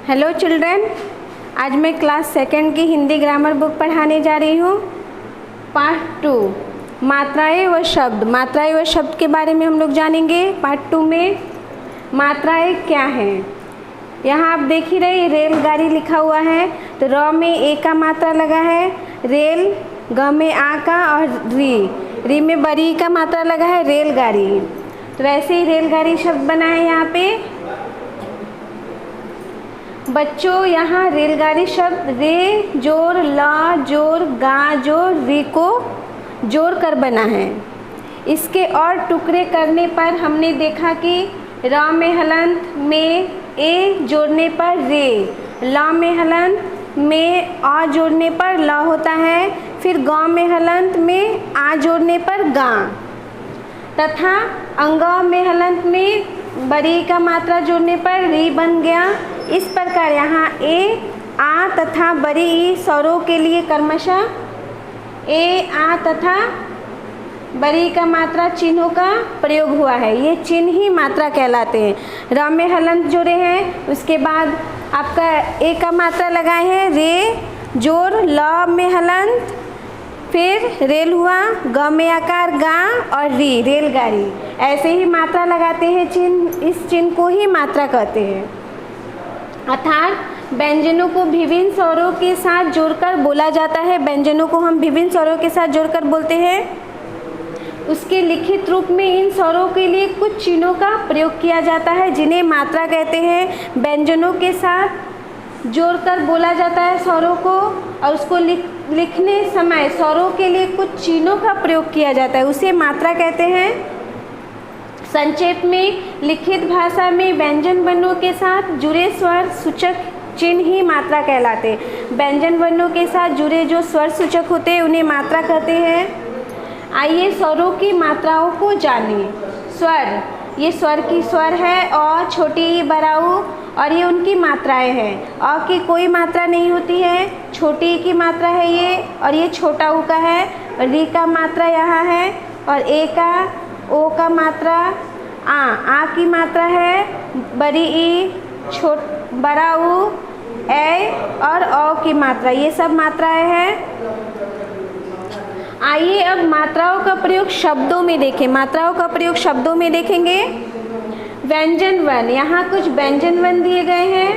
Hello children, आज मैं class second की हिंदी ग्रामर बुक पढ़ाने जा रही हूँ। पार्ट 2 मात्राएं व शब्द। मात्राएं व शब्द के बारे में हम लोग जानेंगे। पार्ट 2 में मात्राएं क्या हैं। यहाँ आप देख ही रहे रेलगाड़ी लिखा हुआ है, तो र में ए का मात्रा लगा है, रेल, ग में आ का और री में बरी का मात्रा लगा है, रेलगाड़ी। तो वैसे ही रेलगाड़ी शब्द बना है यहाँ पे। बच्चों, यहाँ रेलगाड़ी शब्द रे जोड़ ला जोड़ गा जोड़ री को जोड़ कर बना है। इसके और टुकड़े करने पर हमने देखा कि र में हलंत में ए जोड़ने पर रे, ला में हलंत में आ जोड़ने पर ला होता है, फिर ग में हलंत में आ जोड़ने पर गा, तथा अंगा में हलंत में बरी का मात्रा जोड़ने पर री बन गया। इस प्रकार यहाँ ए, आ तथा बरी ई स्वरों के लिए क्रमशः ए, आ तथा बरी का मात्रा चिन्हों का प्रयोग हुआ है। ये चिन्ह ही मात्रा कहलाते हैं। र में हलंत जोड़े हैं, उसके बाद आपका ए का मात्रा लगाए हैं, रे जोड़ ल में हलंत, फिर रेल हुआ, ग में आकार गा और री रेलगाड़ी। ऐसे ही मात्रा लगाते हैं चिन्ह। इस चिन्ह को ही मात्रा कहते हैं। अर्थात व्यंजनों को विभिन्न स्वरों के साथ जोड़कर बोला जाता है। व्यंजनों को हम विभिन्न स्वरों के साथ जोड़कर बोलते हैं। उसके लिखित रूप में इन स्वरों के लिए कुछ चिन्हों का प्रयोग किया जाता है, जिन्हें मात्रा कहते हैं। व्यंजनों के साथ जोड़कर बोला जाता है स्वरों को, और उसको लिखने समय स्वरों के लिए कुछ चिन्हों का प्रयोग किया जाता है, उसे मात्रा कहते हैं। संक्षेप में लिखित भाषा में व्यंजन वर्णों के साथ जुड़े स्वर सूचक चिन्ह ही मात्रा कहलाते हैं। व्यंजन वर्णों के साथ जुड़े जो स्वर सूचक होते हैं उन्हें मात्रा कहते हैं। आइए स्वरों की मात्राओं को जानिए। स्वर, ये स्वर की स्वर है, और छोटी ई बड़ा ऊ, और ये उनकी मात्राएं हैं। अ की कोई मात्रा नहीं होती है, छोटी ई की मात्रा है ये, और ये छोटा ऊ का है। री का मात्रा यहाँ है, और ए का, ओ का मात्रा, आ की मात्रा है, बड़ी ई, बड़ा ऊ, ए और औ की मात्रा, ये सब मात्राएं हैं। आइए अब मात्राओं का प्रयोग शब्दों में देखें। मात्राओं का प्रयोग शब्दों में देखेंगे। व्यंजन वर्ण, यहाँ कुछ व्यंजन वर्ण दिए गए हैं।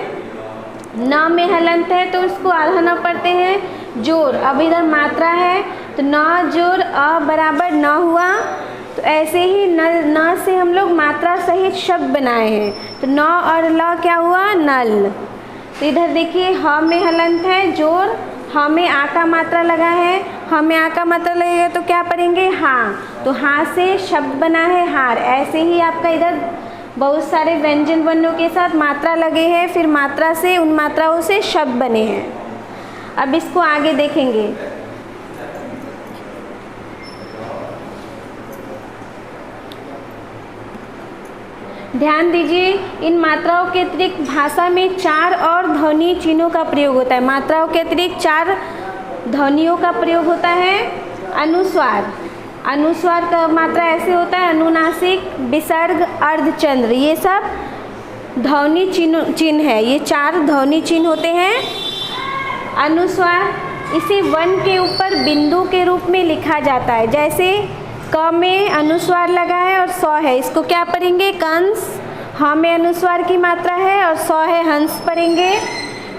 न में हलंत है तो उसको आधा न पढ़ते हैं। जोड़, अब इधर मात्रा है तो न जोड़ अ बराबर न हुआ, तो ऐसे ही न से हम लोग मात्रा सहित शब्द बनाए हैं। तो न और ल क्या हुआ, नल। तो इधर देखिए ह में हलंत है, जोड़, ह में आ का मात्रा लगा है, ह में आ का मात्रा लगेगा तो क्या पढ़ेंगे, हाँ। तो हाँ से शब्द बना है हार। ऐसे ही आपका इधर बहुत सारे व्यंजन वर्णों के साथ मात्रा लगे हैं, फिर मात्रा से, उन मात्राओं से शब्द बने हैं। अब इसको आगे देखेंगे। ध्यान दीजिए, इन मात्राओं के अतिरिक्त भाषा में 4 और ध्वनि चिन्हों का प्रयोग होता है। मात्राओं के अतिरिक्त 4 ध्वनियों का प्रयोग होता है। अनुस्वार, अनुस्वार का मात्रा ऐसे होता है, अनुनासिक, विसर्ग, अर्धचंद्र, ये सब ध्वनि चिन्ह है। ये 4 ध्वनि चिन्ह होते हैं। अनुस्वार, इसे वन के ऊपर बिंदु के रूप में लिखा जाता है। जैसे क में अनुस्वार लगा है और सौ है, इसको क्या पढ़ेंगे, कंस। ह में अनुस्वार की मात्रा है और सौ है, हंस पढ़ेंगे।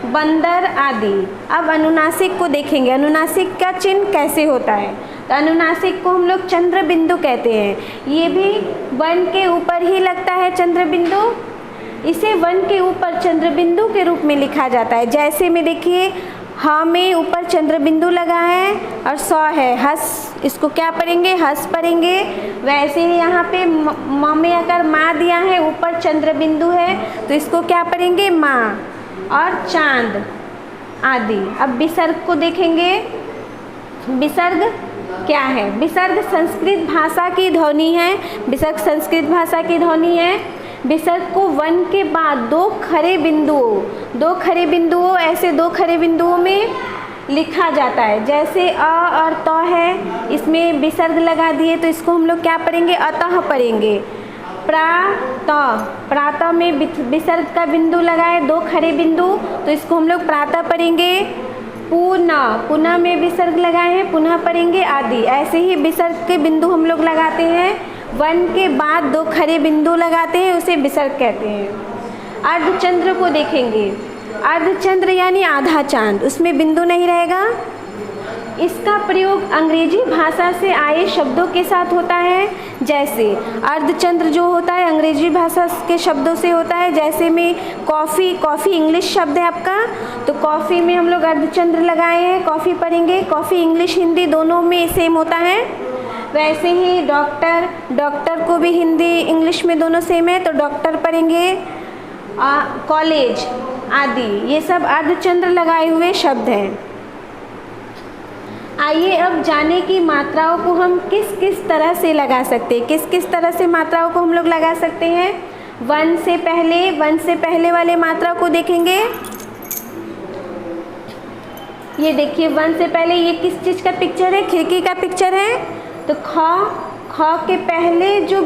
बंदर आदि। अब अनुनासिक को देखेंगे। अनुनासिक का चिन्ह कैसे होता है, तो अनुनासिक को हम लोग चंद्र बिंदु कहते हैं। ये भी वन के ऊपर ही लगता है चंद्र बिंदु। इसे वन के ऊपर चंद्र बिंदु के रूप में लिखा जाता है। जैसे में देखिए, ह में ऊपर चंद्र बिंदु लगा है और सौ है, हस, इसको क्या पढ़ेंगे, हस पढ़ेंगे। वैसे ही यहाँ पे म में अगर माँ दिया है, ऊपर चंद्र बिंदु है, तो इसको क्या पढ़ेंगे, माँ। और चांद आदि। अब विसर्ग को देखेंगे। विसर्ग क्या है, विसर्ग संस्कृत भाषा की ध्वनि है। विसर्ग संस्कृत भाषा की ध्वनि है। विसर्ग को वन के बाद 2 खड़े बिंदुओं, ऐसे 2 खड़े बिंदुओं में लिखा जाता है। जैसे अ और त है, इसमें विसर्ग लगा दिए तो इसको हम लोग क्या पढ़ेंगे, अतः पढ़ेंगे। प्रातः में विसर्ग का बिंदु लगाए, 2 खड़े बिंदु, तो इसको हम लोग प्रातः पढ़ेंगे। पुनः में विसर्ग लगाए हैं, पुनः पढ़ेंगे आदि। ऐसे ही विसर्ग के बिंदु हम लोग लगाते हैं, वन के बाद 2 खड़े बिंदु लगाते हैं, उसे विसर्ग कहते हैं। अर्धचंद्र को देखेंगे, अर्धचंद्र यानी आधा चांद, उसमें बिंदु नहीं रहेगा। इसका प्रयोग अंग्रेजी भाषा से आए शब्दों के साथ होता है। जैसे अर्धचंद्र जो होता है अंग्रेजी भाषा के शब्दों से होता है, जैसे में कॉफ़ी इंग्लिश शब्द है आपका, तो कॉफ़ी में हम लोग अर्धचंद्र लगाए हैं, कॉफ़ी पढ़ेंगे। कॉफ़ी इंग्लिश हिंदी दोनों में सेम होता है। वैसे ही डॉक्टर को भी हिंदी इंग्लिश में दोनों सेम है, तो डॉक्टर पढ़ेंगे। कॉलेज आदि ये सब अर्धचंद्र लगाए हुए शब्द हैं। आइए अब जाने की मात्राओं को हम किस किस तरह से लगा सकते हैं, किस किस तरह से मात्राओं को हम लोग लगा सकते हैं। वन से पहले वाले मात्रा को देखेंगे। ये देखिए वन से पहले ये किस चीज़ का पिक्चर है, खिड़की का पिक्चर है। तो ख के पहले जो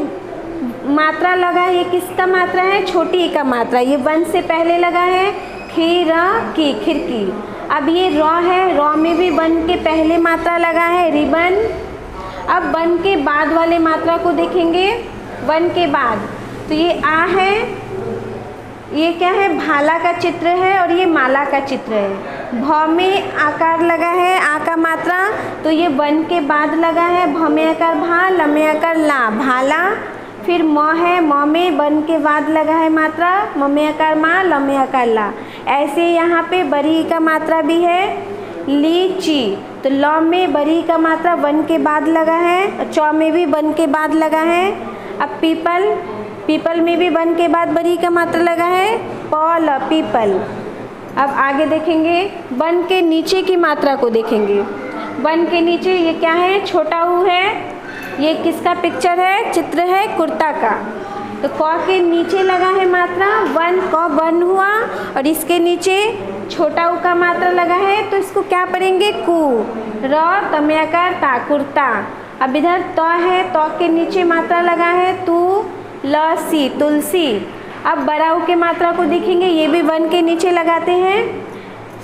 मात्रा लगा है ये किसका मात्रा है, छोटी ई का मात्रा, ये वन से पहले लगा है। की खिड़की। अब ये रॉ है, रॉ में भी वन के पहले मात्रा लगा है, रिबन। अब वन के बाद वाले मात्रा को देखेंगे, वन के बाद तो ये आ है, ये क्या है, भाला का चित्र है और ये माला का चित्र है। भ में आकार लगा है, आ का मात्रा, तो ये वन के बाद लगा है। भ में आकार भा, ल में आकार ला, भाला। फिर म है, म में वन के बाद लगा है मात्रा, म में आकार मा, ल में आकार ला। ऐसे यहाँ पे बरी का मात्रा भी है, लीची, तो ल में बरी का मात्रा वन के बाद लगा है, चौ में भी वन के बाद लगा है। अब पीपल में भी वन के बाद बरी का मात्रा लगा है, पल, पीपल। अब आगे देखेंगे वन के नीचे की मात्रा को देखेंगे। वन के नीचे ये क्या है, छोटा ऊ है, ये किसका पिक्चर है, चित्र है कुर्ता का। तो क के नीचे लगा है मात्रा वन, क वन हुआ, और इसके नीचे छोटा ऊ का मात्रा लगा है, तो इसको क्या पढ़ेंगे, कु। र तम्याकार ता, कुर्ता। अब इधर त है, त के नीचे मात्रा लगा है तू, ल सी, तुलसी। अब बराऊ के मात्रा को देखेंगे, ये भी वन के नीचे लगाते हैं।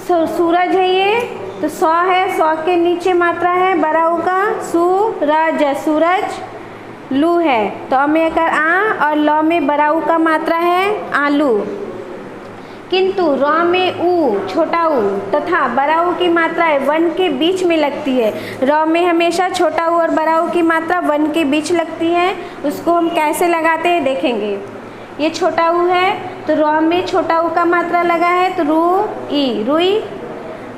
सूरज है ये, तो सौ है, सौ के नीचे मात्रा है बराऊ का, सूरज, सूरज। लू है, तो में कर आ, और ल में बराऊ का मात्रा है आलू। किंतु र में ऊ, छोटा ऊ, तथा बराऊ की मात्रा है वन के बीच में लगती है। र में हमेशा छोटा ऊ और बराऊ की मात्रा वन के बीच लगती है। उसको हम कैसे लगाते हैं देखेंगे। ये छोटा ऊ है, तो र में छोटा ऊ का मात्रा लगा है, तो रू ई, रुई।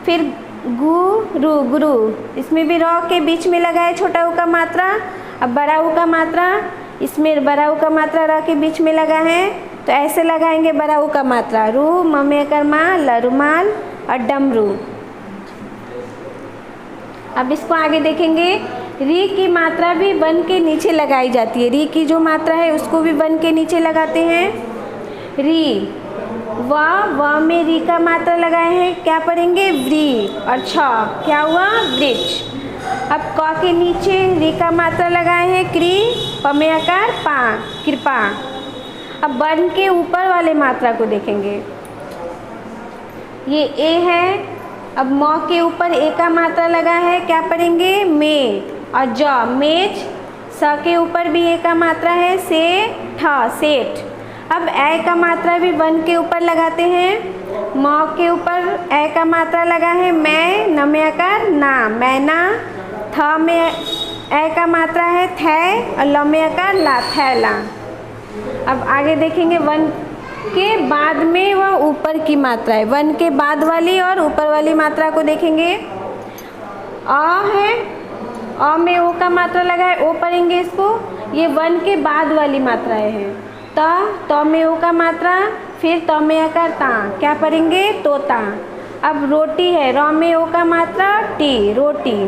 फिर गुरु, गुरु, इसमें भी र के बीच में लगा है छोटा ऊ का मात्रा। अब बड़ा ऊ का मात्रा, इसमें बड़ा ऊ का मात्रा र के बीच में लगा है, तो ऐसे लगाएंगे बड़ा ऊ का मात्रा, रू, म में कर मा, ल, रुमाल, और डमरू। अब इसको आगे देखेंगे। री की मात्रा भी वन के नीचे लगाई जाती है। री की जो मात्रा है उसको भी वन के नीचे लगाते हैं। री, व में री का मात्रा लगाए हैं, क्या पढ़ेंगे, व्री। और छ क्या हुआ, वृक्ष। अब क के नीचे री का मात्रा लगाए हैं, क्री, प में आकार पा, कृपा। अब वन के ऊपर वाले मात्रा को देखेंगे। ये ए है, अब म के ऊपर ए का मात्रा लगा है, क्या पढ़ेंगे, मे। और ज, मेज। स के ऊपर भी ए का मात्रा है, से, ठ, सेठ। अब ए का मात्रा भी वन के ऊपर लगाते हैं। म के ऊपर ए का मात्रा लगा है, मैं, न में आकार ना, मैना। थ में ए का मात्रा है, थे, और ल में आकार ला, थैला। अब आगे देखेंगे वन के बाद में वह ऊपर की मात्रा है। वन के बाद वाली और ऊपर वाली मात्रा को देखेंगे। अ है, अ में ओ का मात्रा लगा है, ओ पढ़ेंगे इसको। ये वन के बाद वाली मात्राएं हैं। त में ओ का मात्रा, फिर त में आकार ता, क्या पढ़ेंगे, तोता। अब रोटी है, र में ओ का मात्रा, टी, रोटी।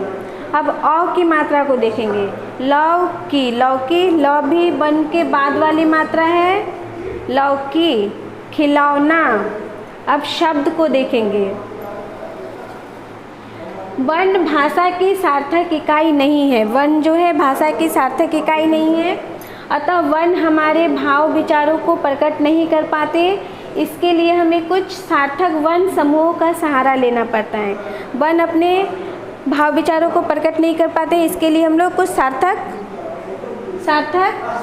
अब औ की मात्रा को देखेंगे। लौकी, लौकी, ल भी वन के बाद वाली मात्रा है, लौकी। खिलौना। अब शब्द को देखेंगे। वन भाषा की सार्थक इकाई नहीं है। वन जो है भाषा की सार्थक इकाई नहीं है। अतः वर्ण हमारे भाव विचारों को प्रकट नहीं कर पाते। इसके लिए हमें कुछ सार्थक वर्ण समूहों का सहारा लेना पड़ता है। वर्ण अपने भाव विचारों को प्रकट नहीं कर पाते, इसके लिए हम लोग कुछ सार्थक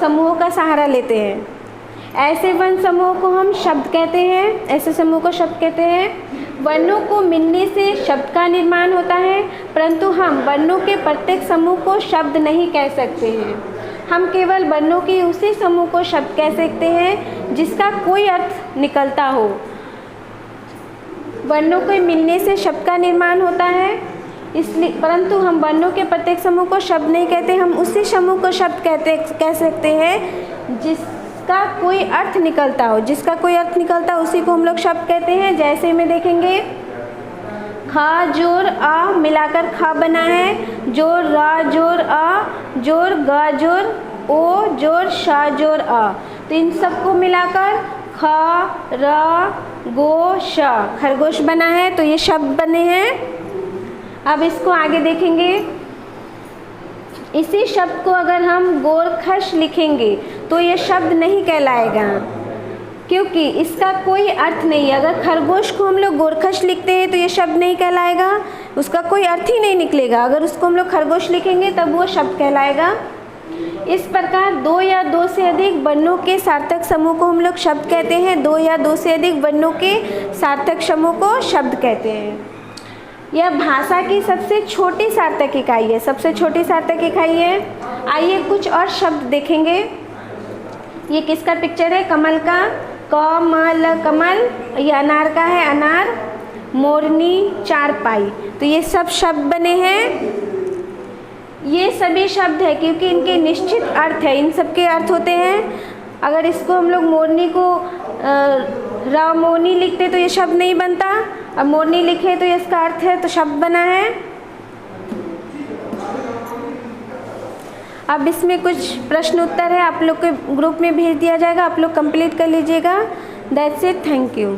समूहों का सहारा लेते हैं। ऐसे वर्ण समूहों को हम शब्द कहते हैं, ऐसे समूह को शब्द कहते हैं। वर्णों को मिलने से शब्द का निर्माण होता है, परंतु हम वर्णों के प्रत्येक समूह को शब्द नहीं कह सकते हैं। हम केवल वर्णों के उसी समूह को शब्द कह सकते हैं जिसका कोई अर्थ निकलता हो। वर्णों के मिलने से शब्द का निर्माण होता है, इसलिए परंतु हम वर्णों के प्रत्येक समूह को शब्द नहीं कहते। हम उसी समूह को शब्द कह सकते हैं जिसका कोई अर्थ निकलता हो। जिसका कोई अर्थ निकलता हो उसी को हम लोग शब्द कहते हैं। जैसे में देखेंगे, खा जोर आ मिलाकर खा बना है, जोर रा जोर आ, जोर गा जोर ओ, जोर शा जोर आ। तो इन सबको मिलाकर खा रा गो शा खरगोश बना है, तो ये शब्द बने हैं। अब इसको आगे देखेंगे। इसी शब्द को अगर हम गोरखश लिखेंगे तो ये शब्द नहीं कहलाएगा, क्योंकि इसका कोई अर्थ नहीं है। अगर खरगोश को हम लोग गोरखश लिखते हैं तो ये शब्द नहीं कहलाएगा, उसका कोई अर्थ ही नहीं निकलेगा। अगर उसको हम लोग खरगोश लिखेंगे तब वो शब्द कहलाएगा। इस प्रकार दो या दो से अधिक वर्णों के सार्थक समूह को हम लोग शब्द कहते हैं। दो या दो से अधिक वर्णों के सार्थक समूह को शब्द कहते हैं। यह भाषा की सबसे छोटी सार्थक इकाई है, सबसे छोटी सार्थक इकाई है। आइए कुछ और शब्द देखेंगे। ये किसका पिक्चर है? कमल का। कमल कमल, ये अनार का है, अनार। मोरनी, चारपाई, तो ये सब शब्द बने हैं। ये सभी शब्द है क्योंकि इनके निश्चित अर्थ है, इन सब के अर्थ होते हैं। अगर इसको हम लोग मोरनी को रामोनी लिखते तो ये शब्द नहीं बनता, अब मोरनी लिखे तो ये इसका अर्थ है, तो शब्द बना है। अब इसमें कुछ प्रश्न उत्तर है, आप लोग के ग्रुप में भेज दिया जाएगा, आप लोग कंप्लीट कर लीजिएगा। That's it, thank you.